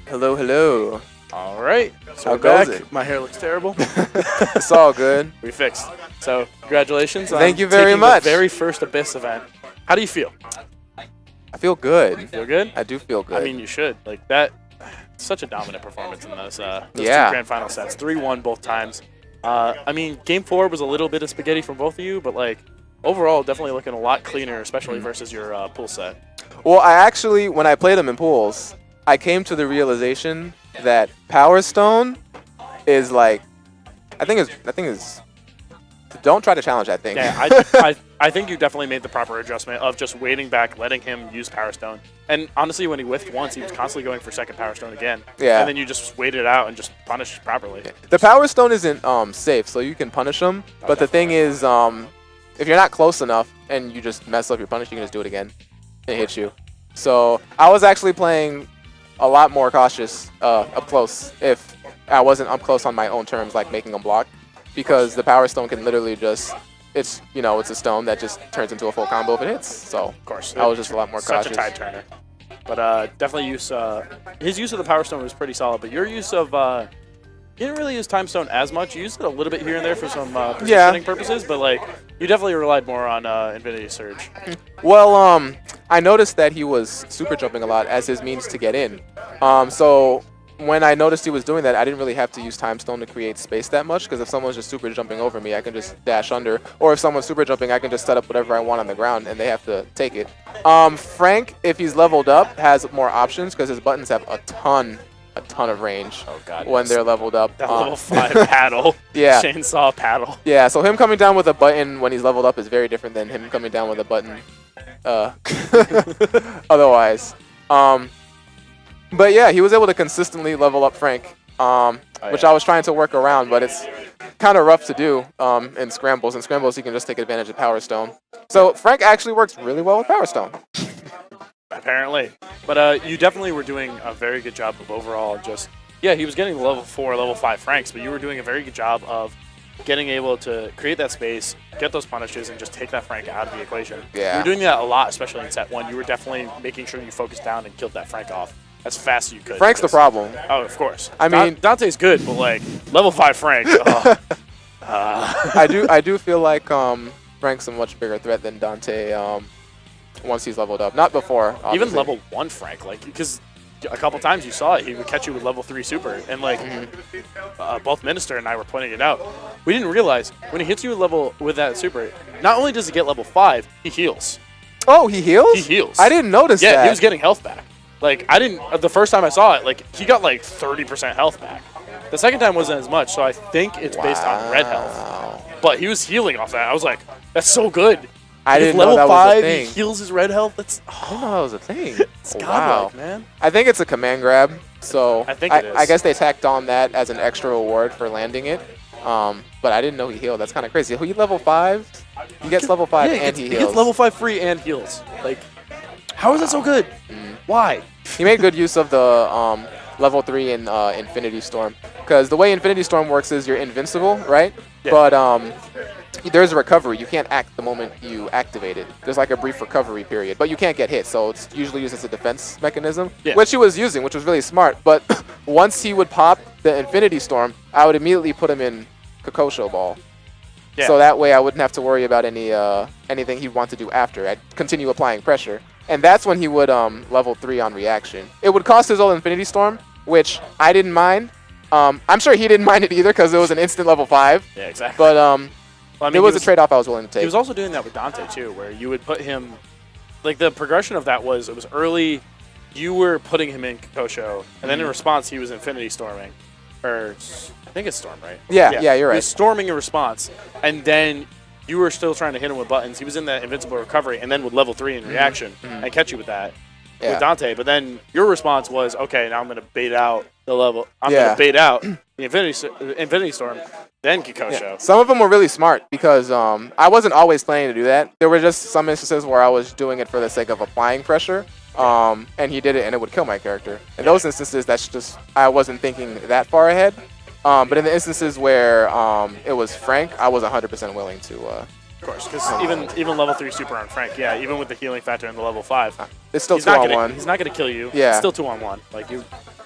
Hello, hello. All right, so How we're back. goes it? My hair looks terrible. It's all good. We fixed. So congratulations. Thank on you very taking much. The very first Abyss event. How do you feel? I feel good. Feel good? I do feel good. I mean, you should. Like that. Such a dominant performance in those two Yeah. grand final sets. 3-1 both times. I mean, game 4 was a little bit of spaghetti from both of you, but like overall, definitely looking a lot cleaner, especially versus your pool set. Well, I actually, when I played them in pools, I came to the realization that Power Stone is like, I think is. Don't try to challenge that thing. Yeah, I think you definitely made the proper adjustment of just waiting back, letting him use Power Stone. And honestly, when he whiffed once, he was constantly going for second Power Stone again. Yeah. And then you just waited it out and just punished properly. The Power Stone isn't safe, so you can punish him. But the thing is, if you're not close enough and you just mess up your punish, you can just do it again and hit you. So I was actually playing a lot more cautious up close if I wasn't up close on my own terms, like making him block. Because the Power Stone can literally just, it's a stone that just turns into a full combo if it hits. So Of course. I was just a lot more cautious. Such a tide turner. But definitely his use of the Power Stone was pretty solid. But your use of, you didn't really use Time Stone as much. You used it a little bit here and there for some positioning purposes. But like, you definitely relied more on Infinity Surge. Well, I noticed that he was super jumping a lot as his means to get in. So when I noticed he was doing that, I didn't really have to use Time Stone to create space that much, because if someone's just super jumping over me, I can just dash under. Or if someone's super jumping, I can just set up whatever I want on the ground, and they have to take it. Frank, if he's leveled up, has more options, because his buttons have a ton of range when they're leveled up. That level 5 paddle. Yeah. Chainsaw paddle. Yeah, so him coming down with a button when he's leveled up is very different than him coming down with a button otherwise. But yeah, he was able to consistently level up Frank, which I was trying to work around, but it's kind of rough to do in scrambles. In scrambles, he can just take advantage of Power Stone. So Frank actually works really well with Power Stone. Apparently. But you definitely were doing a very good job of overall just, yeah, he was getting the level 4, level 5 Franks, but you were doing a very good job of getting able to create that space, get those punishes, and just take that Frank out of the equation. Yeah. You were doing that a lot, especially in set 1. You were definitely making sure you focused down and killed that Frank off as fast as you could. Frank's the problem. Oh, of course. I mean, Dante's good, but like level 5 Frank. I do feel like Frank's a much bigger threat than Dante once he's leveled up. Not before, obviously. Even level 1 Frank, like, because a couple times you saw it, he would catch you with level 3 super, and like both Minister and I were pointing it out. We didn't realize when he hits you with that super, not only does he get level 5, he heals. Oh, he heals? He heals. I didn't notice that. Yeah, he was getting health back. Like, I didn't, the first time I saw it, like, he got like 30% health back. The second time wasn't as much, so I think it's based on red health. But he was healing off that. I was like, that's so good. I didn't level know that 5, was a thing. he heals his red health. That's, I didn't know that was a thing. it's godlike, man. I think it's a command grab, so I think it is. I guess they tacked on that as an extra reward for landing it. But I didn't know he healed. That's kind of crazy. He level 5? He gets level 5 and he heals. He gets level 5 free and heals. Like, how is that so good? Why? He made good use of the level 3 in Infinity Storm. Because the way Infinity Storm works is you're invincible, right? Yeah. But there's a recovery. You can't act the moment you activate it. There's like a brief recovery period. But you can't get hit, so it's usually used as a defense mechanism, which he was using, which was really smart. But once he would pop the Infinity Storm, I would immediately put him in Kokosho Ball. Yeah. So that way I wouldn't have to worry about anything he'd want to do after. I'd continue applying pressure. And that's when he would level 3 on reaction. It would cost his old Infinity Storm, which I didn't mind. I'm sure he didn't mind it either because it was an instant level 5. Yeah, exactly. But well, I mean, it was a trade-off I was willing to take. He was also doing that with Dante, too, where you would put him... Like, the progression of that was, it was early, you were putting him in Kokosho, and then in response, he was Infinity Storming. Or, I think it's Storm, right? Yeah, you're right. He was storming in response, and then you were still trying to hit him with buttons. He was in that invincible recovery, and then with level 3 in reaction, and catch you with that. Yeah. With Dante, but then your response was, okay, now I'm going to bait out the level. I'm going to bait out the Infinity Storm, then Kokosho. Yeah. Some of them were really smart because I wasn't always planning to do that. There were just some instances where I was doing it for the sake of applying pressure, and he did it, and it would kill my character. In those instances, that's just, I wasn't thinking that far ahead. But in the instances where it was Frank, I was 100% willing to Of course, because even level 3 super on Frank, yeah, even with the healing factor in the level 5, it's still he's not 2-on-1. He's not gonna kill you. Yeah. It's still 2-on-1. Like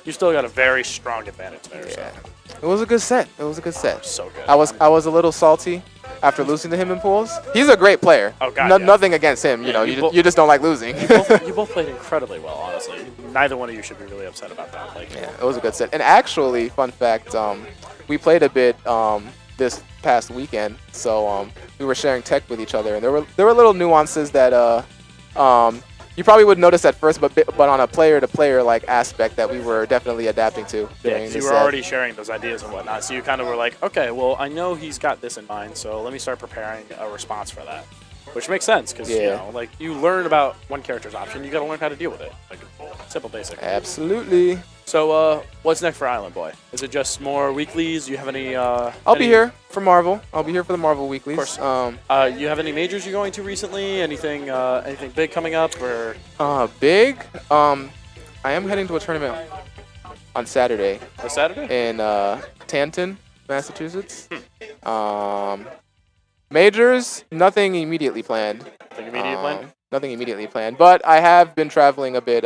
you still got a very strong advantage there. Yeah. So. It was a good set. It was a good set. So good. I was a little salty after losing to him in pools. He's a great player. Oh God, yeah. Nothing against him. You know, you just don't like losing. you both played incredibly well, honestly. Neither one of you should be really upset about that. Like, yeah, it was a good set. And actually, fun fact, we played a bit this past weekend, so we were sharing tech with each other, and there were little nuances that you probably would notice at first, but on a player-to-player like aspect that we were definitely adapting to. Yeah, you were already sharing those ideas and whatnot, so you kind of were like, okay, well, I know he's got this in mind, so let me start preparing a response for that. Which makes sense, because, you know, like, you learn about one character's option, you got to learn how to deal with it. Like, simple basic. Absolutely. So, what's next for Island Boy? Is it just more weeklies? Do you have any, I'll be here for Marvel. I'll be here for the Marvel weeklies. Of course. You have any majors you're going to recently? Anything big coming up? Or big? I am heading to a tournament on Saturday. This Saturday? In Tanton, Massachusetts. Majors, nothing immediately planned. Nothing immediately planned, but I have been traveling a bit,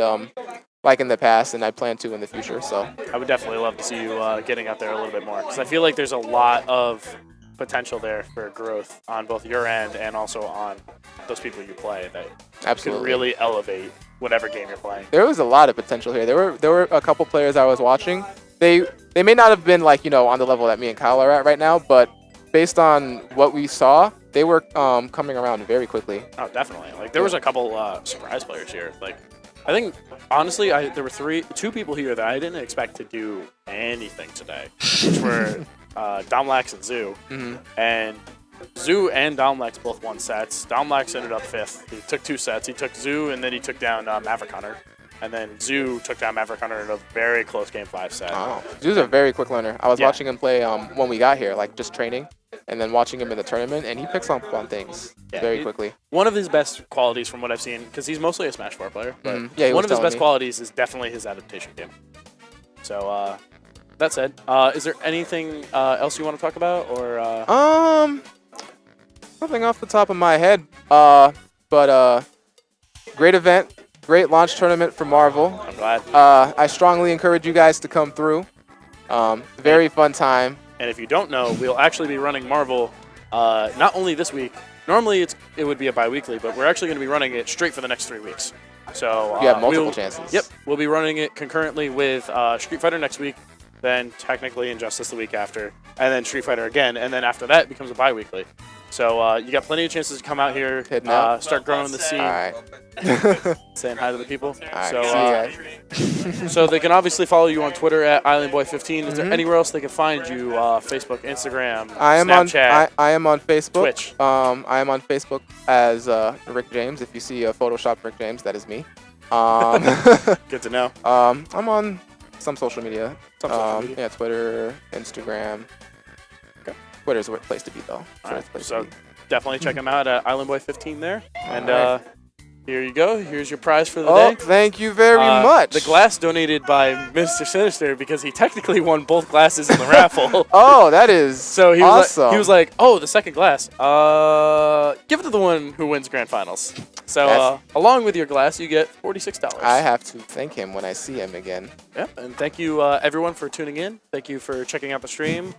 like in the past, and I plan to in the future. So I would definitely love to see you getting out there a little bit more, because I feel like there's a lot of potential there for growth on both your end and also on those people you play that could really elevate whatever game you're playing. There was a lot of potential here. There were a couple players I was watching. They may not have been like, you know, on the level that me and Kyle are at right now, but based on what we saw, they were coming around very quickly. Oh, definitely. Like, there was a couple surprise players here. Like, I think, honestly, there were two people here that I didn't expect to do anything today, which were Domlax and Zoo. Mm-hmm. And Zoo and Domlax both won sets. Domlax ended up 5th. He took 2 sets. He took Zoo, and then he took down Maverick Hunter. And then Zoo took down Maverick Hunter in a very close game 5 set. Oh, Zoo's a very quick learner. I was watching him play when we got here, like just training, and then watching him in the tournament, and he picks up on things very quickly. One of his best qualities from what I've seen, because he's mostly a Smash 4 player, but one of his best qualities is definitely his adaptation game. So, that said, is there anything else you want to talk about, or? Nothing off the top of my head, but great event. Great launch tournament for Marvel. I'm glad. I strongly encourage you guys to come through. Very fun time. And if you don't know, we'll actually be running Marvel not only this week. Normally it would be a bi-weekly, but we're actually going to be running it straight for the next 3 weeks. So you have multiple chances. Yep. We'll be running it concurrently with Street Fighter next week, then technically Injustice the week after, and then Street Fighter again, and then after that it becomes a bi-weekly. So you got plenty of chances to come out here, start growing the scene. All right. Saying hi to the people. All right. So, so they can obviously follow you on Twitter at IslandBoy15. Is there anywhere else they can find you? Facebook, Instagram, Snapchat. I am on Facebook. Twitch. I am on Facebook as Rick James. If you see a Photoshop Rick James, that is me. Good to know. I'm on some social media. Yeah, Twitter, Instagram. Okay. Twitter's a place to be, though. All right. So definitely check them out at IslandBoy15 there. And here you go. Here's your prize for the day. Thank you very much. The glass donated by Mr. Sinister, because he technically won both glasses in the raffle. Oh, that is so he awesome. Was he was like, oh, the second glass. Give it to the one who wins grand finals. So along with your glass, you get $46. I have to thank him when I see him again. Yep, and thank you everyone for tuning in. Thank you for checking out the stream.